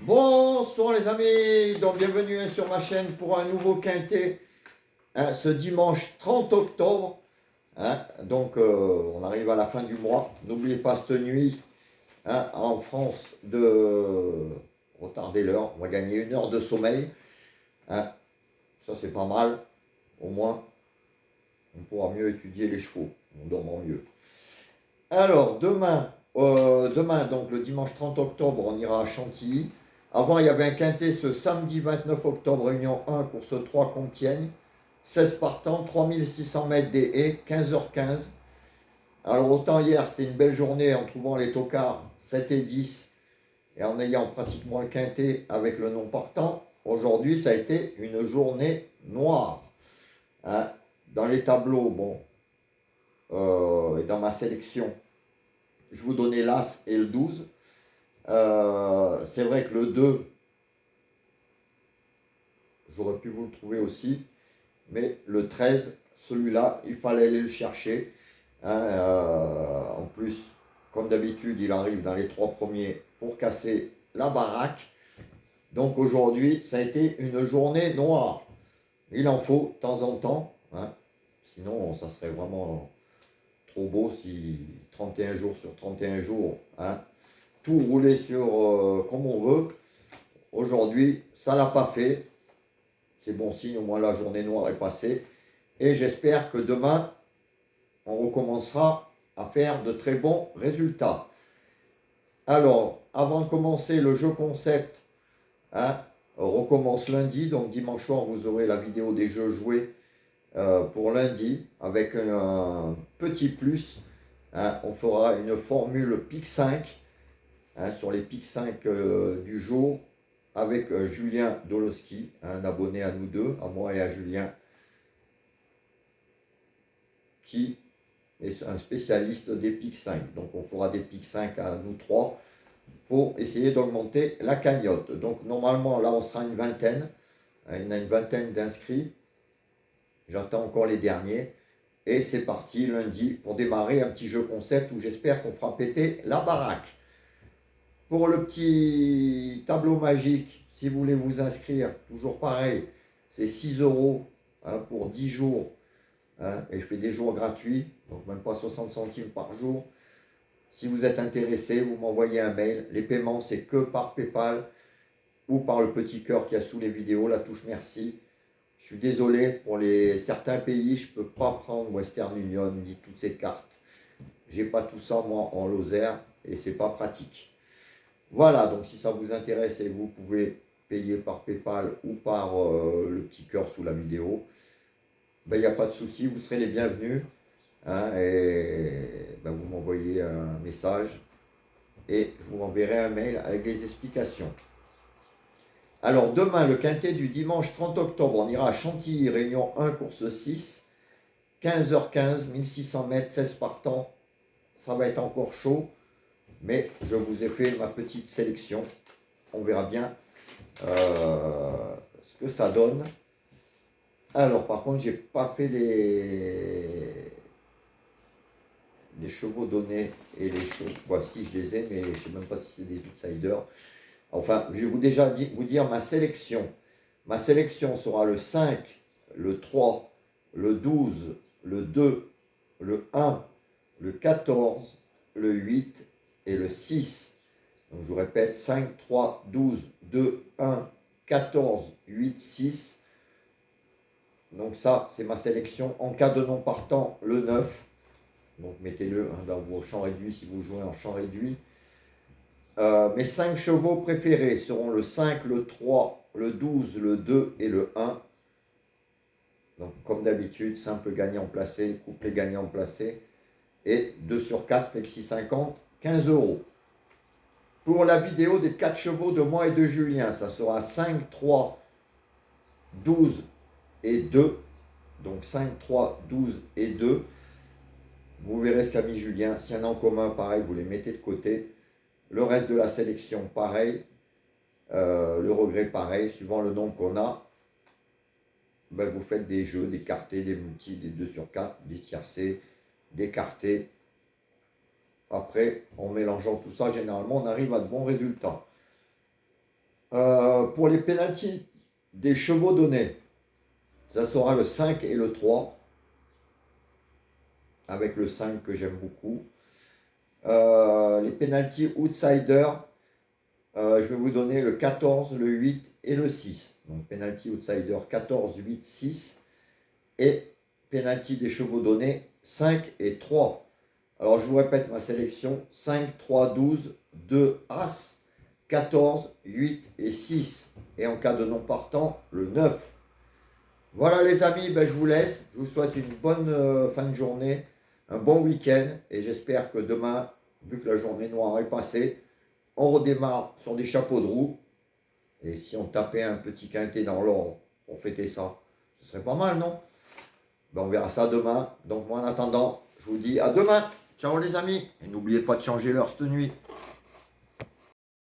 Bonsoir les amis, donc bienvenue sur ma chaîne pour un nouveau quintet ce dimanche 30 octobre. On arrive à la fin du mois. N'oubliez pas cette nuit en France de retarder l'heure. On va gagner 1 heure de sommeil. Ça c'est pas mal. Au moins on pourra mieux étudier les chevaux. On dormira mieux. Alors demain donc le dimanche 30 octobre, on ira à Chantilly. Avant, il y avait un quintet ce samedi 29 octobre, réunion 1, course 3 Compiègne. 16 partants, 3600 mètres des haies, 15h15. Alors autant hier, c'était une belle journée en trouvant les tocards 7 et 10 et en ayant pratiquement le quintet avec le non partant. Aujourd'hui, ça a été une journée noire. Dans les tableaux, et dans ma sélection, je vous donnais l'As et le 12. C'est vrai que le 2, j'aurais pu vous le trouver aussi, mais le 13, celui-là, il fallait aller le chercher. En plus, comme d'habitude, il arrive dans les 3 premiers pour casser la baraque. Donc aujourd'hui, ça a été une journée noire. Il en faut de temps en temps. Sinon, ça serait vraiment trop beau si 31 jours sur 31 jours, tout rouler comme on veut. Aujourd'hui, ça ne l'a pas fait. C'est bon signe, au moins la journée noire est passée. Et j'espère que demain, on recommencera à faire de très bons résultats. Alors, avant de commencer, le jeu concept recommence lundi. Donc dimanche soir, vous aurez la vidéo des jeux joués pour lundi avec un petit plus. On fera une formule PIC 5 sur les PIC 5 du jour avec Julien Doloski, un abonné à nous deux, à moi et à Julien, qui est un spécialiste des PIC 5. Donc on fera des PIC 5 à nous trois pour essayer d'augmenter la cagnotte. Donc normalement là on sera une vingtaine. Il y en a une vingtaine d'inscrits. J'attends encore les derniers. Et c'est parti lundi pour démarrer un petit jeu concept où j'espère qu'on fera péter la baraque. Pour le petit tableau magique, si vous voulez vous inscrire, toujours pareil, c'est 6 € pour 10 jours. Et je fais des jours gratuits, donc même pas 60 centimes par jour. Si vous êtes intéressé, vous m'envoyez un mail. Les paiements, c'est que par PayPal ou par le petit cœur qui a sous les vidéos, la touche merci. Je suis désolé, pour certains pays, je ne peux pas prendre Western Union ni toutes ces cartes. J'ai pas tout ça, moi, en Lozère, et c'est pas pratique. Voilà, donc si ça vous intéresse, et vous pouvez payer par PayPal ou par le petit cœur sous la vidéo, il n'y a pas de souci, vous serez les bienvenus. Vous m'envoyez un message et je vous enverrai un mail avec les explications. Alors demain, le quintet du dimanche 30 octobre, on ira à Chantilly, réunion 1, course 6, 15h15, 1600 mètres, 16 partants. Ça va être encore chaud, mais je vous ai fait ma petite sélection. On verra bien ce que ça donne. Alors par contre, j'ai pas fait les chevaux donnés et les chevaux. Voici, je les ai, mais je ne sais même pas si c'est des outsiders. Enfin, je vais vous dire ma sélection. Ma sélection sera le 5, le 3, le 12, le 2, le 1, le 14, le 8 et le 6. Donc je vous répète, 5, 3, 12, 2, 1, 14, 8, 6. Donc ça, c'est ma sélection. En cas de non partant, le 9. Donc mettez-le dans vos champs réduits si vous jouez en champ réduit. Mes 5 chevaux préférés seront le 5, le 3, le 12, le 2 et le 1. Donc comme d'habitude, simple gagnant placé, couplet gagnant placé. Et 2 sur 4, plexi 50, 15 €. Pour la vidéo des 4 chevaux de moi et de Julien, ça sera 5, 3, 12 et 2. Donc 5, 3, 12 et 2. Vous verrez ce qu'a mis Julien. S'il y en a en commun, pareil, vous les mettez de côté. Le reste de la sélection, pareil. Le regret, pareil. Suivant le nombre qu'on a, vous faites des jeux, des quartés, des multis, des 2 sur 4, des tiercés, des quartés. Après, en mélangeant tout ça, généralement, on arrive à de bons résultats. Pour les pénaltys des chevaux donnés, ça sera le 5 et le 3, avec le 5 que j'aime beaucoup. Les pénaltys outsider, je vais vous donner le 14, le 8 et le 6. Donc penalty outsider 14, 8, 6 et penalty des chevaux donnés 5 et 3. Alors je vous répète ma sélection 5, 3, 12, 2, As, 14, 8 et 6. Et en cas de non partant, le 9. Voilà les amis, ben, je vous laisse. Je vous souhaite une bonne fin de journée, un bon week-end et j'espère que demain, vu que la journée noire est passée, on redémarre sur des chapeaux de roue. Et si on tapait un petit quintet dans l'ordre pour fêter ça, ce serait pas mal, non? Ben, on verra ça demain. Donc moi en attendant, je vous dis à demain. Ciao les amis. Et n'oubliez pas de changer l'heure cette nuit.